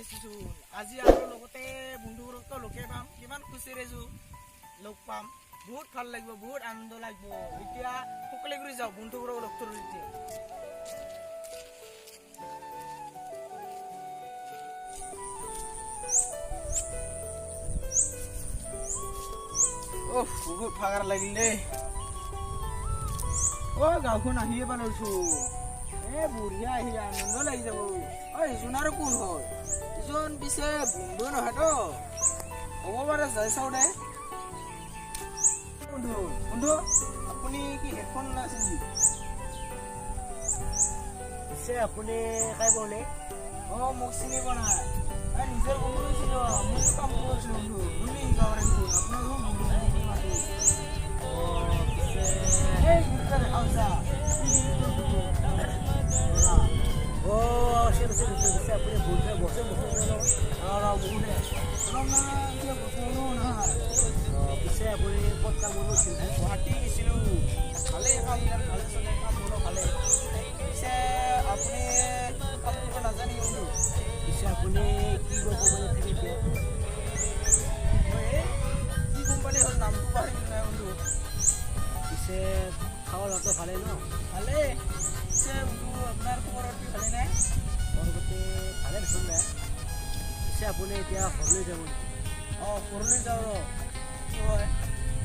আহিছোঁ আজি আৰু লগতে বন্ধুবোৰকো লগে পাম কিমান খুচিৰে লগ পাম বহুত ভাল লাগিব বহুত আনন্দ লাগিব এতিয়া সকলে ঘূৰি যাওঁ বন্ধুবোৰক লগ ধৰো এতিয়া বহুত ভাগৰ লাগিল দেই গাঁওখন আহিয়ে পালৈছো বঢ়িয়া আহি আনন্দ লাগি যাব ইজন আৰু কোন হয় ইজন পিছে বন্ধু নহয়তো হ'ব পাৰে যাই চাওঁ দে বন্ধু বন্ধু আপুনি কি হেডফোন আছে নেকি পিছে আপুনি কাই বলে মোক চিনি পোৱা নাই নিজৰ বন্ধু লৈছিলো মই কাম কৰিছিলো বন্ধু শুনি গাঁৱৰে কোন আপোনাৰ বন্ধু আপুনি বলছে বসে পিছে আপুনি ক'ত কাম কৰিছিল গুৱাহাটী গৈছিলো ভালেই কাম ভালে চলে কাম মোৰো ভালে পিছে আপুনি কাম কৰিব নাজানে বন্ধু পিছে আপুনি কি কোম্পানীত থাকে এতিয়া কি কোম্পানী হ'ল নামটো পাহৰি নাই বন্ধু পিছে খাৱা লোৱাটো ভালেই ন ভালেই পিছে বন্ধু আপোনাৰ খবৰ পাতি ভালে নাই ঘৰতে ভালে দেখোন নাই পিছে আপুনি এতিয়া ঘৰলৈ যাব নেকি ঘৰলৈ যাওঁ ৰ কি হয়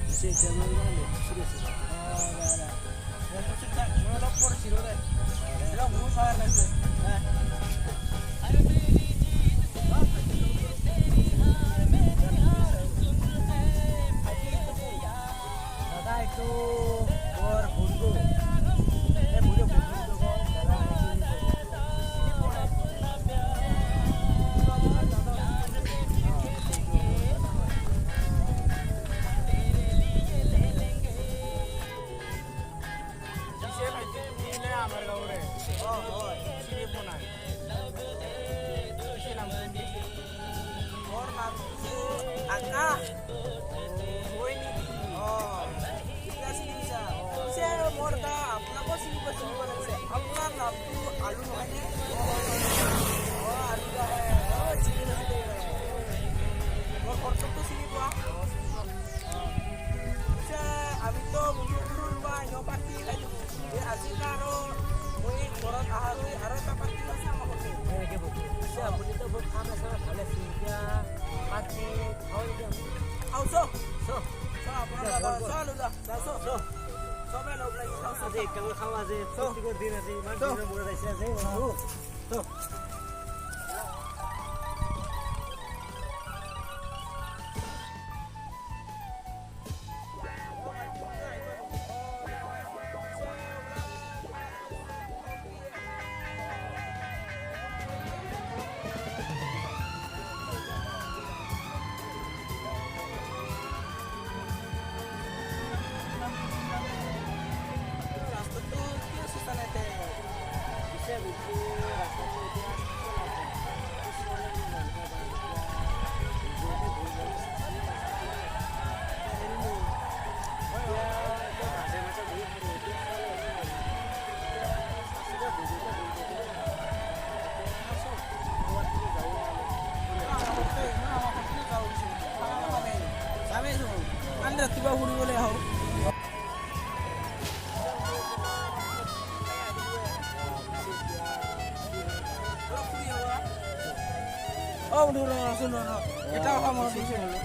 পিছে এতিয়া মই চলি আছে মই অলপ কৰিছিলোঁ দে মোৰ চাৰ লাগিছে দাদা এইটো বৰ বন্ধু বন্ধু দাদা আমাৰ গাঁৱৰে চিনি পোৱা নাই পিছে নাম মোৰ নামটো আকাশ হয় নেকি এতিয়া চিনি পাইছা পিছে মোৰ এটা আপোনাকো চিনি পোৱা লাগিছে আপোনাৰ নামটো আলু নহয়নে আলু চিনি নাছিলে মোৰ ঘৰটোতো চিনি পোৱা পিছে আমিতো বন্ধুবোৰ বা এনেও পাৰ্টি খাই থাকোঁ আজিকাল মই ঘৰত অহালৈ আৰু এটা পাৰ্টি আছে আমাৰ ঘৰতে এনেকৈ পিছে আপুনিতো বহুত কাম আছে ভালে আছে এতিয়া পাৰ্টি খাওঁ এতিয়া খাওঁ আপোনাৰ চবে লগ লাগি খাওঁ আজি একেলগে খাওঁ আজি ছুটিৰ দিন আজি ইমান দিনৰ মূৰত আহিছে আজি ৰাতিপুৱা ফুৰিবলৈ আহোঁ বন্ধু ৰচোন এটা কথা মনত পৰিছে বোলো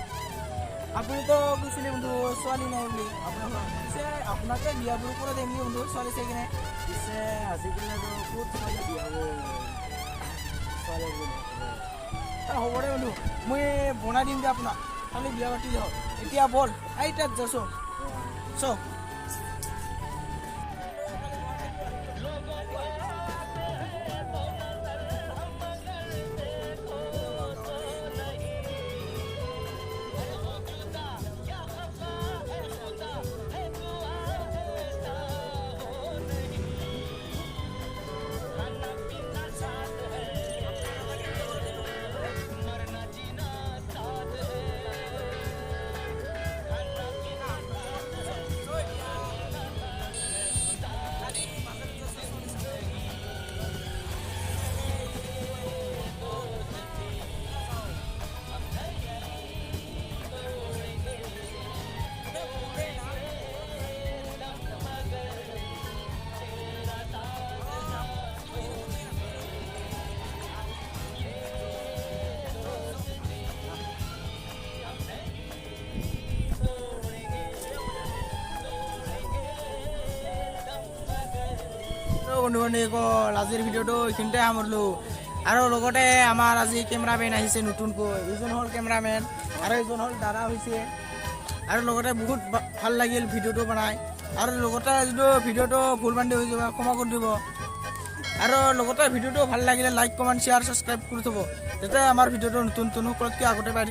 আপুনিতো কৈছিলে বন্ধু ছোৱালী নাই বুলি আপোনাৰ পিছে আপোনাকে বিয়াবোৰ কৰা দেই বন্ধু ছোৱালী চাই কিনে পিছে আজিকালি ক'ত ছোৱালী বিয়া হ'ব ছোৱালী হ'ব দে বন্ধু মই বনাই দিম দে আপোনাক খালি বিয়া পাতি যাওঁ এতিয়া বল তাত যাওঁ চ বন্ধুসকল আজিৰ ভিডিঅ'টো এইখিনিতে সামৰিলোঁ আৰু লগতে আমাৰ আজি কেমেৰামেন আহিছে নতুনকৈ এইজন হ'ল কেমেৰামেন আৰু এইজন হ'ল দাদা হৈছে আৰু লগতে বহুত ভাল লাগিল ভিডিঅ'টো বনাই আৰু লগতে যিটো ভিডিঅ'টো ভুল বান্ধি হৈ যাব ক্ষমা কৰি দিব আৰু লগতে ভিডিঅ'টো ভাল লাগিলে লাইক কমেণ্ট শ্বেয়াৰ ছাবস্ক্ৰাইব কৰি থ'ব যাতে আমাৰ ভিডিঅ'টো নতুন সকলোতকৈ আগতে পাই